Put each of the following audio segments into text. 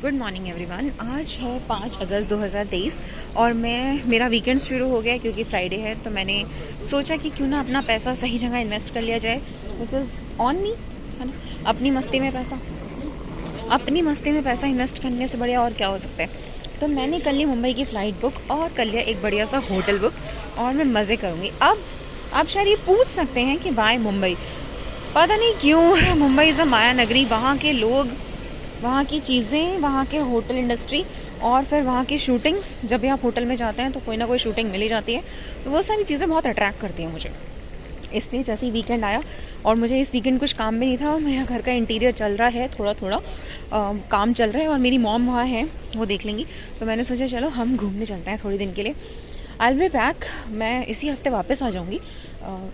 Good morning everyone. आज है 5 अगस्त 2023 और मेरा वीकेंड शुरू हो गया क्योंकि फ्राइडे है। तो मैंने सोचा कि क्यों ना अपना पैसा सही जगह इन्वेस्ट कर लिया जाए, विच इज़ ऑन मी, है ना। अपनी मस्ती में पैसा इन्वेस्ट करने से बढ़िया और क्या हो सकता है। तो मैंने कर ली मुंबई की फ़्लाइट बुक और कर लिया एक बढ़िया सा होटल बुक और मैं मज़े करूँगी। अब आप शायद ये पूछ सकते हैं कि वाई मुंबई। पता नहीं क्यों मुंबई इज़ अ माया नगरी। वहाँ के लोग, वहाँ की चीज़ें, वहाँ के होटल इंडस्ट्री और फिर वहाँ की शूटिंग्स, जब भी आप होटल में जाते हैं तो कोई ना कोई शूटिंग मिल ही जाती है। तो वो सारी चीज़ें बहुत अट्रैक्ट करती हैं मुझे। इसलिए जैसे ही वीकेंड आया और मुझे इस वीकेंड कुछ काम भी नहीं था, मेरा घर का इंटीरियर चल रहा है, थोड़ा थोड़ा काम चल रहा है और मेरी मॉम वहाँ है, वो देख लेंगी। तो मैंने सोचा चलो हम घूमने चलते हैं थोड़ी दिन के लिए। I will be back. मैं इसी हफ्ते वापस आ जाऊँगी।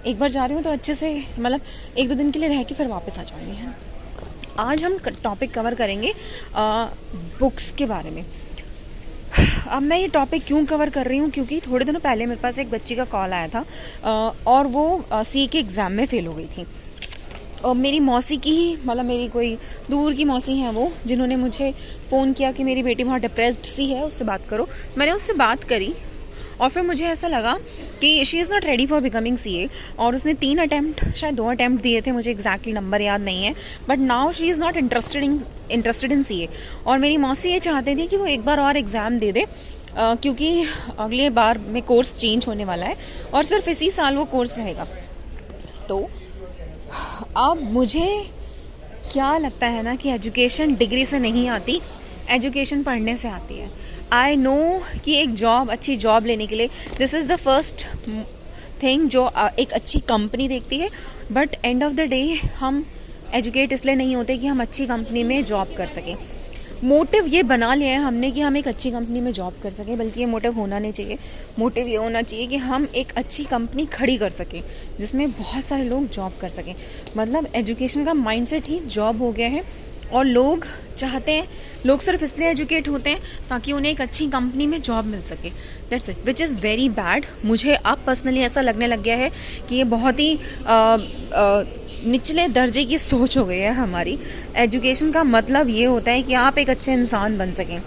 एक बार जा रही हूँ तो अच्छे से, मतलब 1-2 दिन के लिए रह के फिर वापस आ जाऊँगी, है। आज हम टॉपिक कवर करेंगे बुक्स के बारे में। अब मैं ये टॉपिक क्यों कवर कर रही हूँ, क्योंकि थोड़े दिनों पहले मेरे पास एक बच्ची का कॉल आया था और वो सी के एग्ज़ाम में फ़ेल हो गई थी। और मेरी मौसी की ही, मतलब मेरी कोई दूर की मौसी हैं वो, जिन्होंने मुझे फ़ोन किया कि मेरी बेटी बहुत डिप्रेस्ड सी है, उससे बात करो। मैंने उससे बात करी और फिर मुझे ऐसा लगा कि she is not ready for becoming CA। और उसने 3 अटैम्प्ट, शायद 2 अटैम्प्ट दिए थे, मुझे एग्जैक्टली नंबर याद नहीं है, but now she is not interested in CA। और मेरी मौसी ये चाहते थे कि वो एक बार और एग्ज़ाम दे दे, क्योंकि अगले बार में कोर्स चेंज होने वाला है और सिर्फ इसी साल वो कोर्स रहेगा। तो अब मुझे क्या लगता है ना कि एजुकेशन डिग्री से नहीं आती, एजुकेशन पढ़ने से आती है। आई नो कि एक जॉब, अच्छी जॉब लेने के लिए this is the first thing जो एक अच्छी कंपनी देखती है। But end of the day हम एजुकेट इसलिए नहीं होते कि हम अच्छी कंपनी में जॉब कर सकें। मोटिव ये बना लिया है हमने कि हम एक अच्छी कंपनी में जॉब कर सकें, बल्कि ये मोटिव होना नहीं चाहिए। मोटिव ये होना चाहिए कि हम एक अच्छी कंपनी खड़ी कर सकें जिसमें बहुत सारे लोग जॉब कर सकें। मतलब एजुकेशन का माइंडसेट ही जॉब हो गया है और लोग चाहते हैं, लोग सिर्फ इसलिए एजुकेट होते हैं ताकि उन्हें एक अच्छी कंपनी में जॉब मिल सके। That's it, which is very bad. मुझे अब पर्सनली ऐसा लगने लग गया है कि ये बहुत ही निचले दर्जे की सोच हो गई है हमारी। एजुकेशन का मतलब ये होता है कि आप एक अच्छे इंसान बन सकें।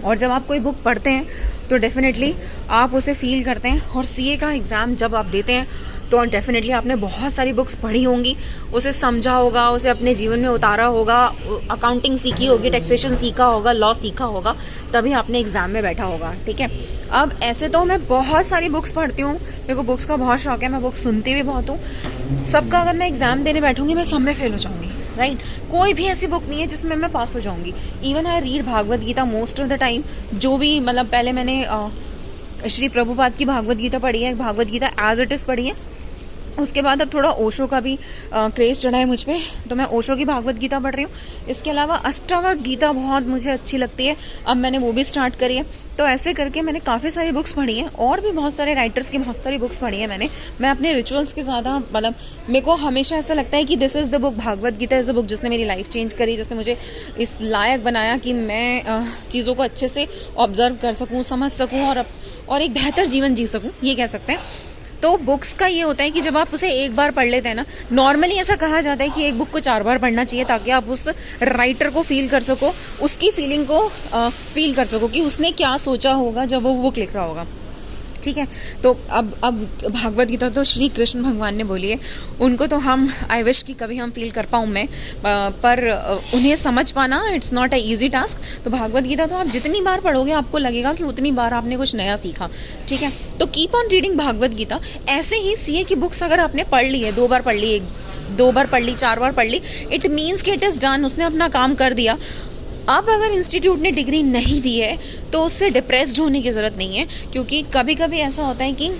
और जब आप कोई बुक पढ़ते हैं तो डेफिनेटली आप उसे फील करते हैं। और CA का एग्ज़ाम जब आप देते हैं तो डेफिनेटली आपने बहुत सारी बुक्स पढ़ी होंगी, उसे समझा होगा, उसे अपने जीवन में उतारा होगा, अकाउंटिंग सीखी होगी, टैक्सेशन सीखा होगा, लॉ सीखा होगा, तभी आपने एग्ज़ाम में बैठा होगा। ठीक है। अब ऐसे तो मैं बहुत सारी बुक्स पढ़ती हूँ, मेरे को बुक्स का बहुत शौक है, मैं बुक्स सुनती भी बहुत हूँ। सबका अगर मैं एग्ज़ाम देने बैठूंगी मैं सब में फेल हो जाऊँगी, राइट। कोई भी ऐसी बुक नहीं है जिसमें मैं पास हो जाऊँगी। Even I read Bhagavad Gita most of the time. जो भी, मतलब पहले मैंने श्री प्रभुपाद की भागवत गीता पढ़ी है, Bhagavad Gita as it is पढ़ी है। उसके बाद अब थोड़ा ओशो का भी क्रेज़ चढ़ा है मुझ पे, तो मैं ओशो की भागवत गीता पढ़ रही हूँ। इसके अलावा अष्टावक्र गीता बहुत मुझे अच्छी लगती है, अब मैंने वो भी स्टार्ट करी है। तो ऐसे करके मैंने काफ़ी सारी बुक्स पढ़ी हैं और भी बहुत सारे राइटर्स की बहुत सारी बुक्स पढ़ी हैं मैंने। मैं अपने रिचुअल्स के ज़्यादा, मतलब मेरे को हमेशा ऐसा लगता है कि this is the book, Bhagavad Gita is the book जिसने मेरी लाइफ चेंज करी, जिसने मुझे इस लायक बनाया कि मैं चीज़ों को अच्छे से ऑब्जर्व कर सकूँ, समझ सकूँ और एक बेहतर जीवन जी सकूँ, ये कह सकते हैं। तो बुक्स का ये होता है कि जब आप उसे एक बार पढ़ लेते हैं ना, नॉर्मली ऐसा कहा जाता है कि एक बुक को 4 बार पढ़ना चाहिए ताकि आप उस राइटर को फील कर सको, उसकी फीलिंग को फील कर सको कि उसने क्या सोचा होगा जब वो बुक लिख रहा होगा। ठीक है। तो अब भागवत गीता तो श्री कृष्ण भगवान ने बोली है, उनको तो हम, आई विश कि कभी हम फील कर पाऊँ मैं, पर उन्हें समझ पाना it's not a easy task. तो भागवत गीता तो आप जितनी बार पढ़ोगे आपको लगेगा कि उतनी बार आपने कुछ नया सीखा। ठीक है। तो keep on reading Bhagavad Gita. ऐसे ही CA की बुक्स अगर आपने पढ़ ली है, 2 बार पढ़ ली, 2 बार पढ़ ली, 4 बार पढ़ ली, इट मीन्स कि इट इज़ डन, उसने अपना काम कर दिया। अब अगर इंस्टीट्यूट ने डिग्री नहीं दी है तो उससे डिप्रेस्ड होने की ज़रूरत नहीं है, क्योंकि कभी कभी ऐसा होता है कि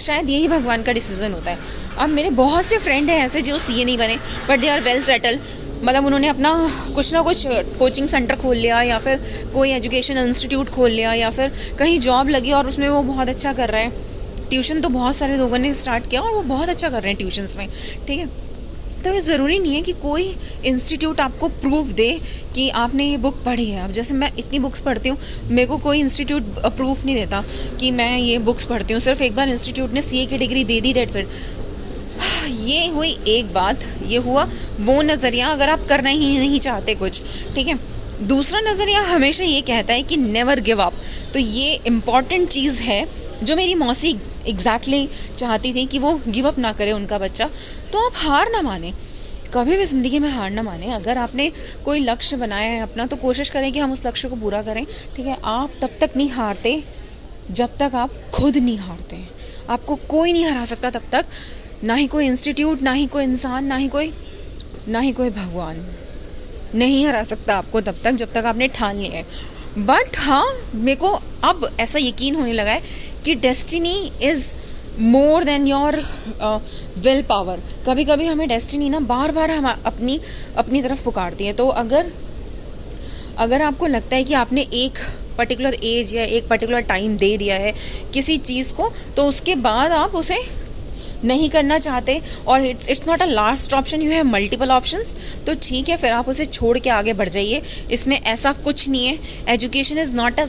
शायद यही भगवान का डिसीजन होता है। अब मेरे बहुत से फ्रेंड हैं ऐसे जो CA नहीं बने but they are well settled. मतलब उन्होंने अपना कुछ ना कुछ कोचिंग सेंटर खोल लिया या फिर कोई एजुकेशन इंस्टीट्यूट खोल लिया या फिर कहीं जॉब लगी और उसमें वो बहुत अच्छा कर रहा है। ट्यूशन तो बहुत सारे लोगों ने स्टार्ट किया और वो बहुत अच्छा कर रहे हैं ट्यूशन्स में। ठीक है। तो ये ज़रूरी नहीं है कि कोई इंस्टीट्यूट आपको प्रूफ दे कि आपने ये बुक पढ़ी है। अब जैसे मैं इतनी बुक्स पढ़ती हूँ, मेरे को कोई इंस्टीट्यूट प्रूफ नहीं देता कि मैं ये बुक्स पढ़ती हूँ। सिर्फ एक बार इंस्टीट्यूट ने CA की degree they the, that's it. ये हुई एक बात, ये हुआ वो नज़रिया, अगर आप करना ही नहीं चाहते कुछ। ठीक है। दूसरा नज़रिया हमेशा ये कहता है कि नेवर गिव अप। तो ये इम्पॉर्टेंट चीज़ है जो मेरी मौसी एग्जैक्टली चाहती थी कि वो गिव अप ना करे उनका बच्चा। तो आप हार ना माने, कभी भी ज़िंदगी में हार ना माने। अगर आपने कोई लक्ष्य बनाया है अपना, तो कोशिश करें कि हम उस लक्ष्य को पूरा करें, ठीक है। आप तब तक नहीं हारते जब तक आप खुद नहीं हारते। आपको कोई नहीं हरा सकता तब तक, ना ही कोई इंस्टीट्यूट, ना ही कोई इंसान, ना ही कोई भगवान नहीं हरा सकता आपको तब तक जब तक आपने ठान लिया है। बट हाँ, मेरे को अब ऐसा यकीन होने लगा है कि destiny is more than your will power. कभी कभी हमें डेस्टिनी ना बार बार हम अपनी तरफ पुकारती है। तो अगर आपको लगता है कि आपने एक पर्टिकुलर एज या एक पर्टिकुलर टाइम दे दिया है किसी चीज़ को, तो उसके बाद आप उसे नहीं करना चाहते और it's not a last option, you have multiple options, तो ठीक है, फिर आप उसे छोड़ के आगे बढ़ जाइए। इसमें ऐसा कुछ नहीं है। Education is not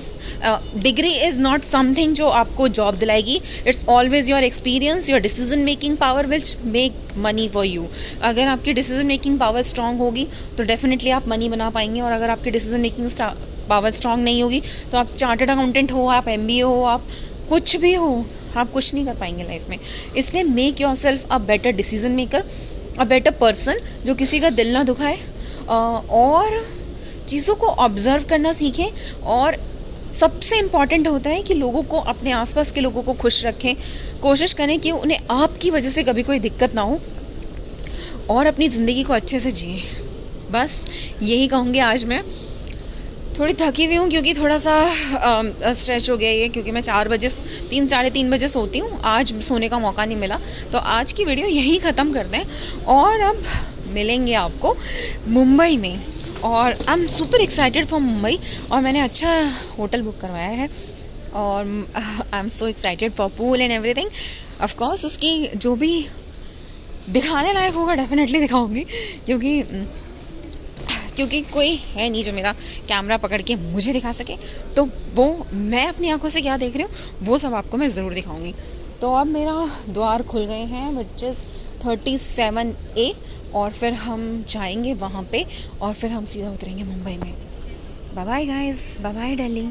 degree is not something जो आपको जॉब दिलाएगी। It's always your experience, your decision making power which make money for you. अगर आपकी डिसीजन मेकिंग पावर स्ट्रांग होगी तो डेफिनेटली आप मनी बना पाएंगे, और अगर आपकी डिसीजन मेकिंग पावर स्ट्रांग नहीं होगी तो आप चार्टर्ड अकाउंटेंट हो, आप MBA हो, आप कुछ भी हो, आप कुछ नहीं कर पाएंगे लाइफ में। इसलिए make your self a better decision maker, a better person, जो किसी का दिल ना दुखाए, और चीज़ों को ऑब्जर्व करना सीखें। और सबसे इम्पॉर्टेंट होता है कि लोगों को, अपने आसपास के लोगों को खुश रखें। कोशिश करें कि उन्हें आपकी वजह से कभी कोई दिक्कत ना हो, और अपनी ज़िंदगी को अच्छे से जिए। बस यही कहूँगी। आज मैं थोड़ी थकी हुई हूँ क्योंकि थोड़ा सा स्ट्रेच हो गया ये, क्योंकि मैं 3 साढ़े 3 बजे सोती हूँ। आज सोने का मौका नहीं मिला, तो आज की वीडियो यहीं ख़त्म कर दें, और अब मिलेंगे आपको मुंबई में। और I am super excited for Mumbai, और मैंने अच्छा होटल बुक करवाया है, और I am so excited for pool and everything. Of course उसकी जो भी दिखाने लायक होगा डेफिनेटली दिखाऊंगी, क्योंकि कोई है नहीं जो मेरा कैमरा पकड़ के मुझे दिखा सके। तो वो मैं अपनी आंखों से क्या देख रही हूँ वो सब आपको मैं ज़रूर दिखाऊंगी। तो अब मेरा द्वार खुल गए हैं, विच इज़ 37A, और फिर हम जाएंगे वहाँ पे, और फिर हम सीधा उतरेंगे मुंबई में। Bye bye guys, bye bye Delhi.